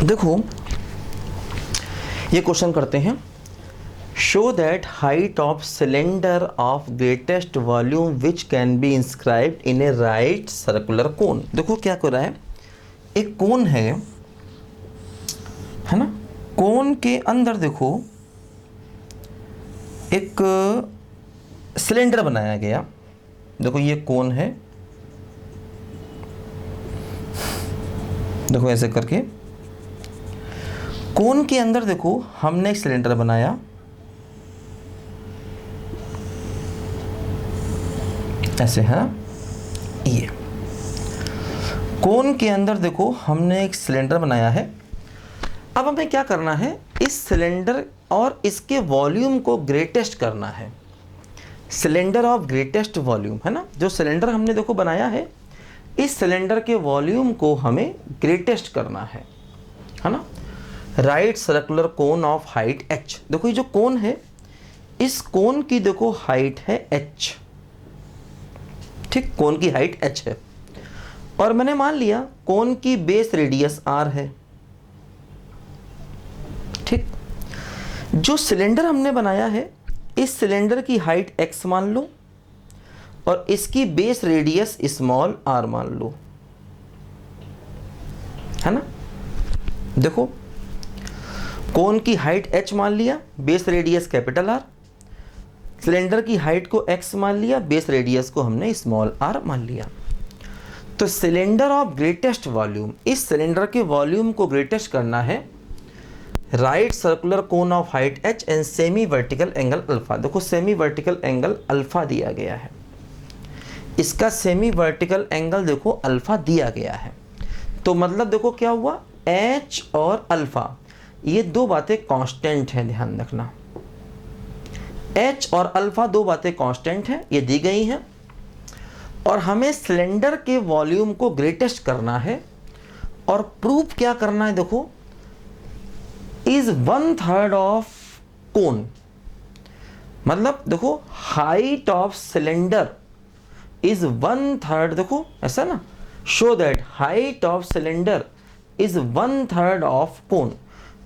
देखो ये क्वेश्चन करते हैं, show that height of cylinder of greatest volume which can be inscribed in A right circular cone. देखो क्या कर रहा है, एक कोन है ना, कोन के अंदर देखो एक सिलेंडर बनाया गया। देखो ये कोन है, देखो ऐसे करके कोन के अंदर देखो हमने एक सिलेंडर बनाया, ऐसे है ये कोन के अंदर देखो हमने एक सिलेंडर बनाया है। अब हमें क्या करना है, इस सिलेंडर और इसके वॉल्यूम को ग्रेटेस्ट करना है। सिलेंडर ऑफ ग्रेटेस्ट वॉल्यूम है ना, जो सिलेंडर हमने देखो बनाया है, इस सिलेंडर के वॉल्यूम को हमें ग्रेटेस्ट करना है ना। Right circular cone of height h। देखो ये जो कोन है, इस कोन की देखो हाइट है h, ठीक, कोन की हाइट h है। और मैंने मान लिया कोन की बेस रेडियस r है, ठीक। जो सिलेंडर हमने बनाया है, इस सिलेंडर की हाइट x मान लो और इसकी बेस रेडियस स्मॉल r मान लो, है ना। देखो कोन की हाइट h मान लिया, base radius capital R, cylinder की हाइट को x मान लिया, बेस रेडियस को हमने स्मॉल r मान लिया। तो सिलेंडर ऑफ ग्रेटेस्ट वॉल्यूम, इस सिलेंडर के वॉल्यूम को ग्रेटेस्ट करना है। Right circular cone of height h and semi vertical angle alpha. देखो सेमी वर्टिकल एंगल अल्फा दिया गया है, इसका सेमी वर्टिकल एंगल देखो अल्फा दिया गया है। तो मतलब देखो क्या हुआ, h और अल्फा ये दो बातें कांस्टेंट हैं, ध्यान रखना। h और अल्फा दो बातें कांस्टेंट हैं, ये दी गई हैं। और हमें सिलेंडर के वॉल्यूम को ग्रेटेस्ट करना है और प्रूफ क्या करना है, देखो इज 1/3 ऑफ कोन। मतलब देखो हाइट ऑफ सिलेंडर इज 1/3, देखो ऐसा ना, show that height of cylinder is 1/3 of cone.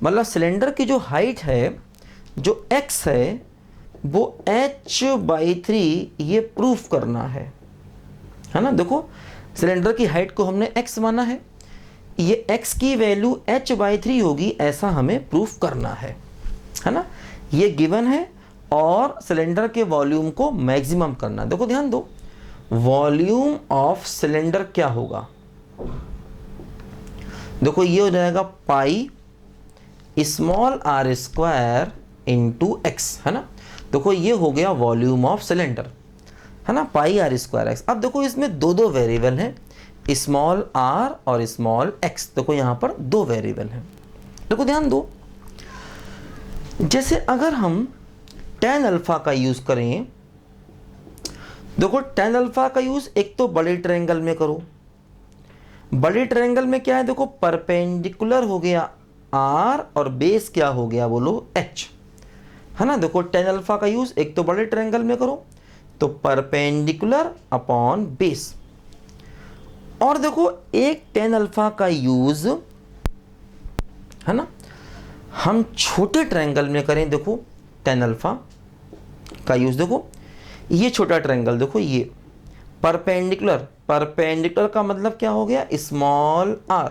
मतलब सिलेंडर की जो हाइट है, जो x है, वो h/3 ये प्रूफ करना है ना। देखो सिलेंडर की हाइट को हमने x माना है, ये x की वैल्यू h/3 होगी, ऐसा हमें प्रूफ करना है ना। ये गिवन है और सिलेंडर के वॉल्यूम को मैक्सिमम करना। देखो ध्यान दो, वॉल्यूम ऑफ सिलेंडर क्या होगा, देखो ये हो जाएगा pi small r square into x, है ना। देखो ये हो गया वॉल्यूम ऑफ सिलेंडर, है ना, पाई r स्क्वायर x। अब देखो इसमें दो वेरिएबल हैं, स्मॉल r और स्मॉल x। देखो यहां पर दो वेरिएबल हैं। देखो ध्यान दो, जैसे अगर हम tan अल्फा का यूज करें, देखो tan अल्फा का यूज एक तो बड़े ट्रायंगल में करो। बड़े ट्रायंगल में क्या है, देखो परपेंडिकुलर हो गया r और बेस क्या हो गया, बोलो h, है ना। देखो tan अल्फा का यूज एक तो बड़े ट्रायंगल में करो, तो परपेंडिकुलर अपॉन बेस। और देखो एक tan अल्फा का यूज, है ना, हम छोटे ट्रायंगल में करें। देखो tan अल्फा का यूज, देखो ये छोटा ट्रायंगल, देखो ये परपेंडिकुलर, परपेंडिकुलर का मतलब क्या हो गया, small r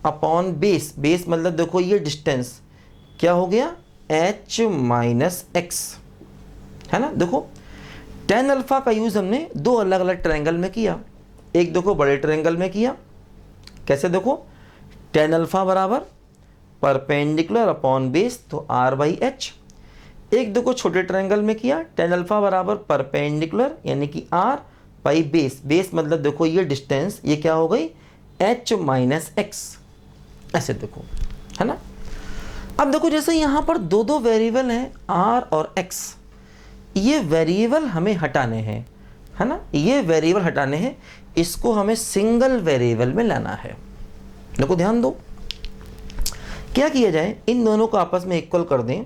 upon base, base मतलब देखो ये डिस्टेंस क्या हो गया, h-x, है ना। देखो tan अल्फा का यूज हमने दो अलग अलग ट्रायंगल में किया। एक देखो बड़े ट्रायंगल में किया, कैसे, देखो tan अल्फा बराबर परपेंडिकुलर अपॉन बेस, तो r/h। एक देखो छोटे ट्रायंगल में किया, tan अल्फा बराबर परपेंडिकुलर यानी कि r/बेस, बेस मतलब देखो ये डिस्टेंस, ये क्या हो गई, h-x, ऐसे देखो, है ना। अब देखो जैसे यहां पर दो वेरिएबल हैं r और x, ये वेरिएबल हमें हटाने हैं, है ना, ये वेरिएबल हटाने हैं, इसको हमें सिंगल वेरिएबल में लाना है। देखो ध्यान दो, क्या किया जाए, इन दोनों को आपस में इक्वल कर दें,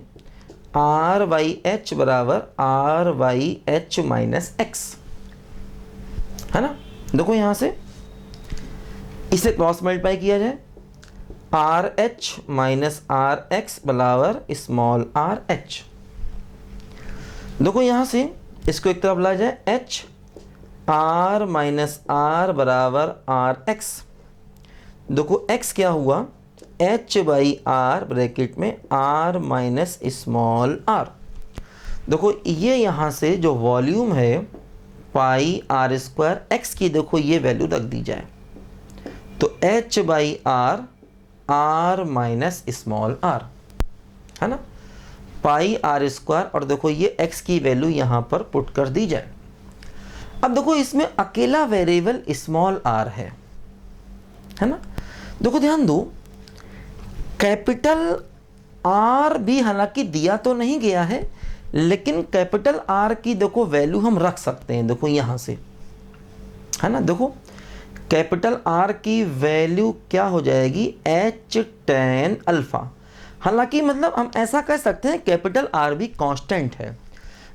r/h बराबर r/h-x, है ना। देखो यहां से इसे क्रॉस मल्टीप्लाई किया जाए, R H minus R X बराबर स्मॉल आर एच। देखो यहाँ से इसको एक तरफ लाया जाए, एच आर माइनस आर बराबर आर एक्स। देखो x क्या हुआ, h बाई आर ब्रैकेट में r माइनस स्मॉल r। देखो ये यहाँ से जो वॉल्यूम है पाई आर स्क्वायर एक्स की, देखो ये वैल्यू रख दी जाए तो h by R R minus small r है ना, पाई आर स्क्वायर, और देखो ये x की वैल्यू यहाँ पर पुट कर दी जाए। अब देखो इसमें अकेला वेरिएबल स्मॉल r है ना। देखो ध्यान दो, कैपिटल R भी हालांकि दिया तो नहीं गया है, लेकिन कैपिटल R की देखो वैल्यू हम रख सकते हैं, देखो यहां से है ना। देखो कैपिटल R की वैल्यू क्या हो जाएगी, H tan अल्फा। हालांकि मतलब हम ऐसा कह सकते हैं कैपिटल R भी कांस्टेंट है,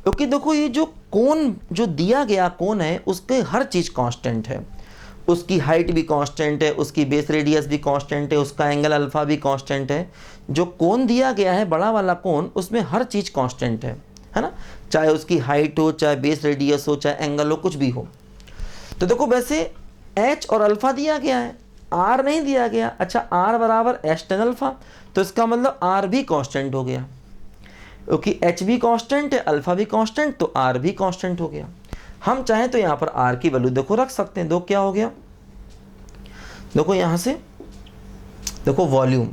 क्योंकि देखो ये जो कोण जो दिया गया कोण है उसके हर चीज कांस्टेंट है, उसकी हाइट भी कांस्टेंट है, उसकी बेस रेडियस भी कांस्टेंट है, उसका एंगल अल्फा भी कांस्टेंट है। जो कोण दिया गया है बड़ा वाला कोण, उसमें हर चीज कांस्टेंट है ना, चाहे उसकी हाइट हो, चाहे बेस रेडियस हो, चाहे एंगल हो, कुछ भी हो। तो देखो वैसे h और अल्फा दिया गया है, r नहीं दिया गया। अच्छा r बराबर h tan अल्फा, तो इसका मतलब r भी कांस्टेंट हो गया, क्योंकि h भी कांस्टेंट है, अल्फा भी कांस्टेंट, तो r भी कांस्टेंट हो गया। हम चाहें तो यहाँ पर r की वैल्यू देखो रख सकते हैं। दो क्या हो गया, देखो यहाँ से देखो वॉल्यूम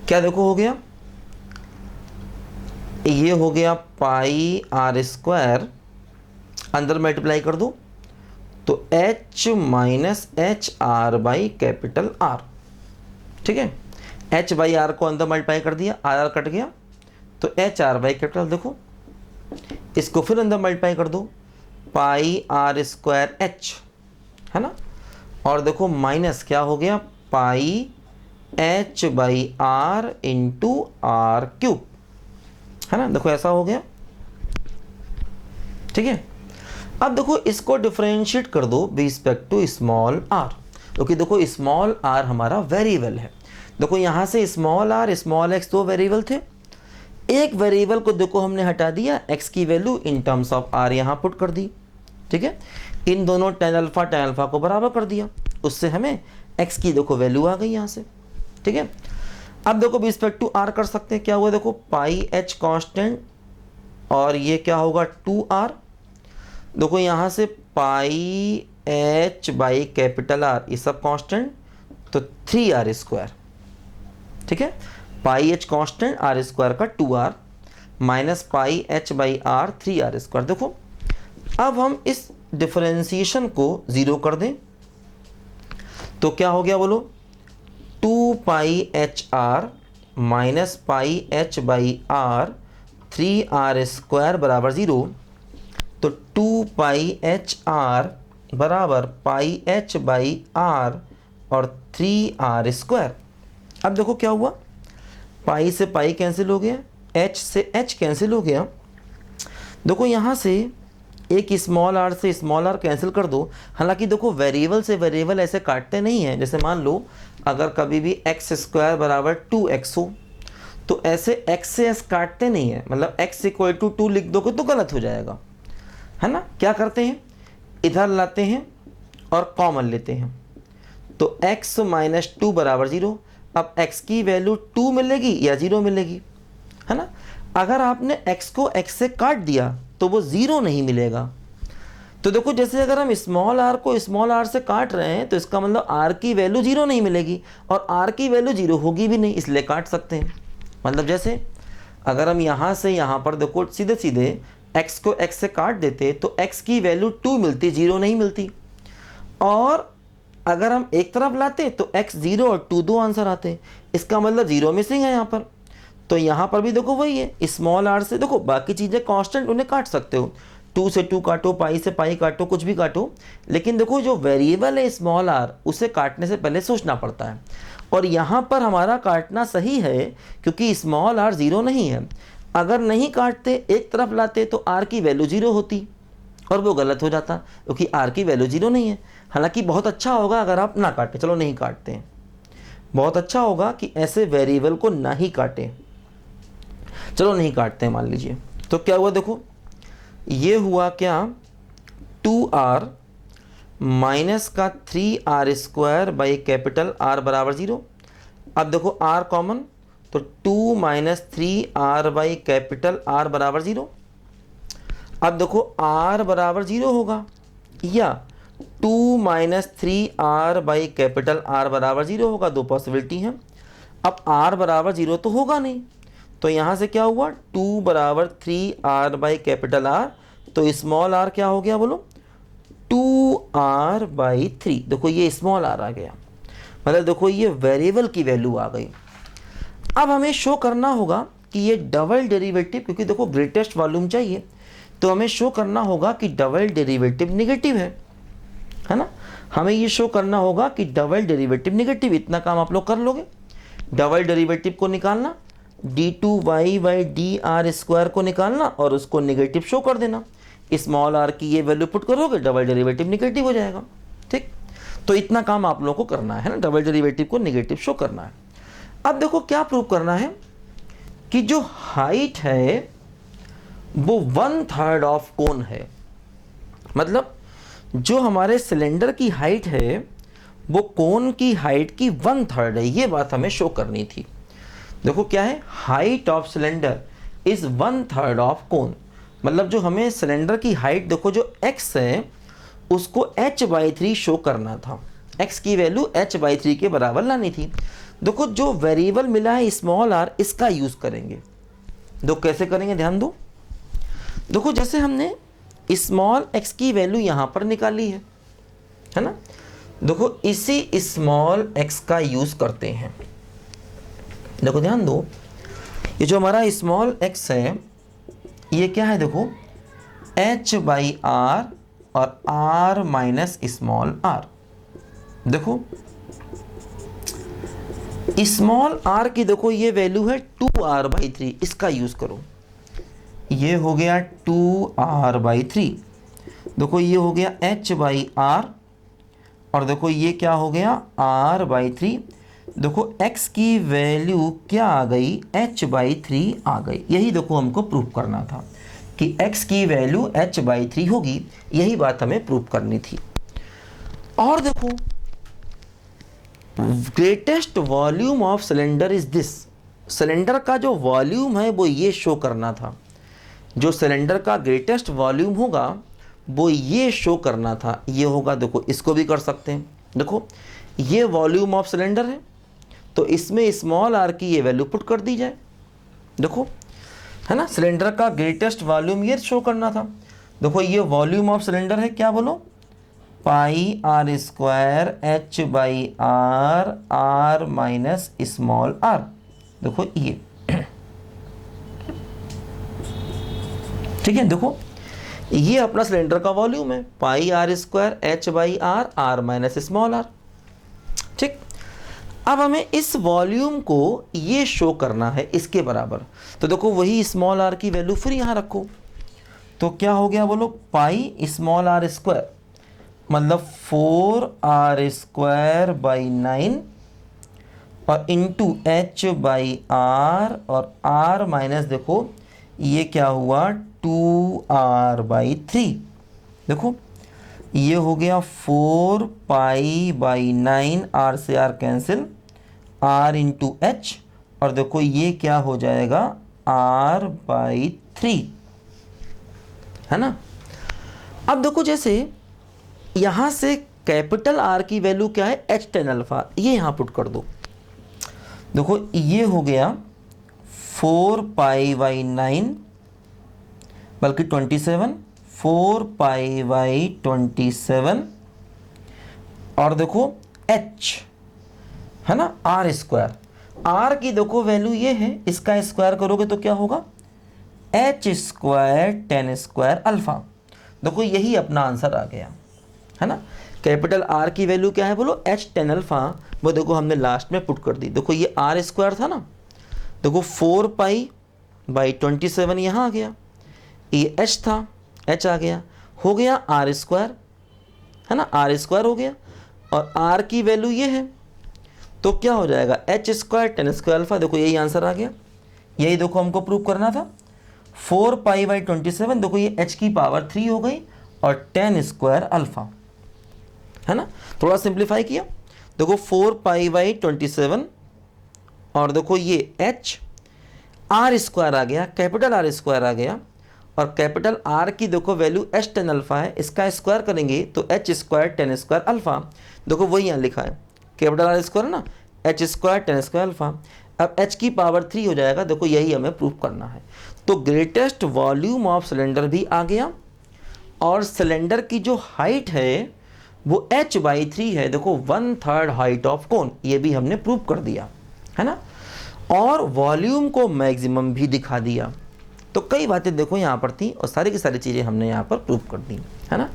क्या देखो हो गया, ये हो गया पाई आर स्क्वायर, अंदर मल्टीप्लाई कर दो तो h minus H R by capital R। ठीक है, h बाई आर को अंदर मल्टीप्लाई कर दिया, आर आर कट गया तो एच आर बाई कैपिटल, देखो इसको फिर अंदर मल्टीप्लाई कर दो, पाई आर स्क्वायर एच है ना, और देखो माइनस क्या हो गया, pi h by r into r cube है ना। देखो ऐसा हो गया, ठीक है। अब देखो इसको डिफरेंशिएट कर दो with respect to small R, क्योंकि देखो स्मॉल आर हमारा वेरिएबल है। देखो यहाँ से स्मॉल आर स्मॉल एक्स दो वेरिएबल थे, एक वेरिएबल को देखो हमने हटा दिया, x की value in terms of r यहाँ पुट कर दी। ठीक है, इन दोनों tan अल्फा को बराबर कर दिया, उससे हमें x की देखो वैल्यू आ गई यहाँ से। ठीक है, अब देखो रिस्पेक्ट टू r कर सकते हैं, क्या हुआ देखो पाई h कांस्टेंट, और ये क्या होगा 2r। देखो यहाँ से पाई h बाई कैपिटल R, ये सब कांस्टेंट, तो 3r स्क्वायर। ठीक है, पाई h कांस्टेंट, r स्क्वायर का 2r minus pi h by r 3r square. देखो अब हम इस डिफरेंशिएशन को जीरो कर दें तो क्या हो गया बोलो, 2 pi h are minus pi h by r 3r square बराबर ज़ीरो। तो 2 पाई एच आर बराबर पाई एच बाई आर और 3r स्क्वायर। अब देखो क्या हुआ, पाई से पाई कैंसिल हो गया, h से h कैंसिल हो गया। देखो यहाँ से एक स्मॉल r से स्मॉल r कैंसिल कर दो। हालांकि देखो वेरिएबल से वेरिएबल ऐसे काटते नहीं हैं, जैसे मान लो अगर कभी भी एक्स स्क्वायर बराबर 2x हो तो ऐसे x से s काटते नहीं हैं, मतलब x इक्वल टू 2 लिख दोगे तो गलत हो जाएगा, है ना। क्या करते हैं, इधर लाते हैं और कॉमन लेते हैं, तो x माइनस 2 बराबर 0। अब x की वैल्यू 2 मिलेगी या 0 मिलेगी, है ना। अगर आपने x को x से काट दिया तो वो 0 नहीं मिलेगा। तो देखो जैसे अगर हम स्मॉल r को स्मॉल r से काट रहे हैं तो इसका मतलब r की वैल्यू 0 नहीं मिलेगी, और r की वैल्यू 0 होगी भी नहीं, इसलिए काट सकते हैं। मतलब जैसे अगर हम यहाँ से यहाँ पर देखो सीधे सीधे x को x से काट देते तो x की वैल्यू 2 मिलती, 0 नहीं मिलती। और अगर हम एक तरफ लाते तो x 0 और 2 दो आंसर आते, इसका मतलब 0 मिसिंग है यहाँ पर। तो यहाँ पर भी देखो वही है, स्मॉल r से देखो बाकी चीज़ें कांस्टेंट, उन्हें काट सकते हो, 2 से 2 काटो, पाई से पाई काटो, कुछ भी काटो, लेकिन देखो जो वेरिएबल है स्मॉल r उसे काटने से पहले सोचना पड़ता है। और यहाँ पर हमारा काटना सही है क्योंकि स्मॉल r 0 नहीं है। अगर नहीं काटते, एक तरफ लाते तो r की वैल्यू 0 होती और वो गलत हो जाता, क्योंकि r की वैल्यू 0 नहीं है। हालांकि बहुत अच्छा होगा अगर आप ना काटें, चलो नहीं काटते हैं, बहुत अच्छा होगा कि ऐसे वेरिएबल को ना ही काटें। चलो नहीं काटते हैं मान लीजिए। तो क्या हुआ देखो, ये हुआ क्या, 2r माइनस का 3r² बाई कैपिटल R बराबर 0। अब देखो r कॉमन, तो 2 minus 3r by capital R बराबर 0। अब देखो r बराबर 0 होगा या 2 minus 3r by capital R बराबर 0 होगा, दो पॉसिबिलिटी हैं। अब r बराबर 0 तो होगा नहीं, तो यहाँ से क्या हुआ, 2 बराबर 3r बाई कैपिटल R, तो स्मॉल r क्या हो गया बोलो, 2r बाई 3। देखो ये स्मॉल r आ गया, मतलब देखो ये वेरिएबल की वैल्यू आ गई। अब हमें शो करना होगा कि ये डबल डेरिवेटिव, क्योंकि देखो ग्रेटेस्ट वॉल्यूम चाहिए, तो हमें शो करना होगा कि डबल डेरिवेटिव नेगेटिव है ना। हमें ये शो करना होगा कि डबल डेरिवेटिव नेगेटिव, इतना काम आप लोग कर लोगे। डबल डेरिवेटिव को निकालना, d2y बाई dr² को निकालना और उसको नेगेटिव शो कर देना। स्मॉल r की ये वैल्यू पुट करोगे, डबल डेरिवेटिव नेगेटिव हो जाएगा। ठीक, तो इतना काम आप लोगों को करना है ना, डबल डेरिवेटिव को नेगेटिव शो करना है। अब देखो क्या प्रूव करना है कि जो हाइट है वो 1/3 ऑफ कोन है, मतलब जो हमारे सिलेंडर की हाइट है वो कोन की हाइट की 1/3 है। ये बात हमें शो करनी थी। देखो क्या है, height of cylinder is 1/3 of cone, मतलब जो हमें सिलेंडर की हाइट देखो जो x है उसको h/3 शो करना था, x की वैल्यू h/3 के बराबर लानी थी। देखो जो वेरिएबल मिला है स्मॉल r, इसका यूज करेंगे। देखो कैसे करेंगे, ध्यान दो। देखो जैसे हमने स्मॉल x की वैल्यू यहां पर निकाली है ना, देखो इसी स्मॉल x का यूज करते हैं। देखो ध्यान दो, ये जो हमारा स्मॉल x है ये क्या है, देखो h/r और r माइनस स्मॉल r। देखो स्मॉल r की देखो ये वैल्यू है 2r/3, इसका यूज करो। ये हो गया 2r/3, देखो ये हो गया h/r और देखो ये क्या हो गया r/3। देखो x की वैल्यू क्या आ गई, h/3 आ गई। यही देखो हमको प्रूव करना था कि x की वैल्यू h/3 होगी, यही बात हमें प्रूव करनी थी। और देखो greatest volume of cylinder is this, cylinder का जो वॉल्यूम है वो ये शो करना था। जो सिलेंडर का ग्रेटेस्ट वॉल्यूम होगा वो ये शो करना था, ये होगा। देखो इसको भी कर सकते हैं। देखो ये वॉल्यूम ऑफ सिलेंडर है, तो इसमें स्मॉल r की ये वैल्यू पुट कर दी जाए। देखो है ना, सिलेंडर का ग्रेटेस्ट वॉल्यूम ये शो करना था। देखो ये वॉल्यूम ऑफ सिलेंडर है, क्या बोलो, πr² h/r r minus small r। देखो ये ठीक है, देखो ये अपना सिलेंडर का वॉल्यूम है, πr² h/r r minus small r। ठीक, अब हमें इस वॉल्यूम को ये शो करना है इसके बराबर, तो देखो वही स्मॉल r की वैल्यू फिर यहाँ रखो, तो क्या हो गया बोलो, पाई स्मॉल r², मतलब 4r²/9 और इंटू h/r और r माइनस देखो ये क्या हुआ 2r/3। देखो ये हो गया 4π/9, r से r cancel, r into H, और देखो ये क्या हो जाएगा r/3, है ना। अब देखो जैसे यहां से कैपिटल R की वैल्यू क्या है, h tan α, ये यहां पुट कर दो। देखो ये हो गया 4π/9 बल्कि 27, 4π/27 और देखो h है ना r²। r की देखो वैल्यू ये है, इसका स्क्वायर करोगे तो क्या होगा h² tan² अल्फा। देखो यही अपना आंसर आ गया, है ना। कैपिटल R की वैल्यू क्या है बोलो, h tan α, वो देखो हमने लास्ट में पुट कर दी। देखो ये r² था ना, देखो 4π/27 यहाँ आ गया, ये h था, h आ गया, हो गया r², है ना, r² हो गया, और r की वैल्यू ये है, तो तो क्या हो जाएगा H square ten square alpha, देखो यही आंसर आ गया, यही देखो हमको प्रूव करना था। 4π/27 देखो ये h की पावर 3 हो गई और 10 स्क्वायर अल्फा, है ना। थोड़ा सिंप्लीफाई किया, देखो 4π/27 और देखो ये h आर स्क्वायर आ गया, कैपिटल आर स्क्वायर आ गया, और कैपिटल आर की देखो वैल्यू एच टेन अल्फा है, इसका स्क्वायर करेंगे तो H square ten square alpha, देखो वही यहाँ लिखा है कैपिटल आर स्क्वायर ना, H square ten square alpha. अब एच की पावर 3 हो जाएगा, देखो यही हमें प्रूव करना है। तो ग्रेटेस्ट वॉल्यूम ऑफ सिलेंडर भी आ गया, और सिलेंडर की जो हाइट है वो h/3 है, देखो 1/3 हाइट ऑफ कोन, ये भी हमने प्रूव कर दिया, है ना। और वॉल्यूम को मैक्सिमम भी दिखा दिया। तो कई बातें देखो यहाँ पर थी और सारी की सारी चीज़ें हमने यहाँ पर प्रूव कर दी, है ना।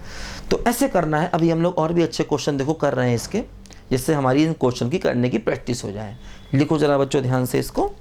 तो ऐसे करना है। अभी हम लोग और भी अच्छे क्वेश्चन देखो कर रहे हैं इसके, जिससे हमारी इन क्वेश्चन की करने की प्रैक्टिस हो जाए। लिखो जरा बच्चों ध्यान से इसको।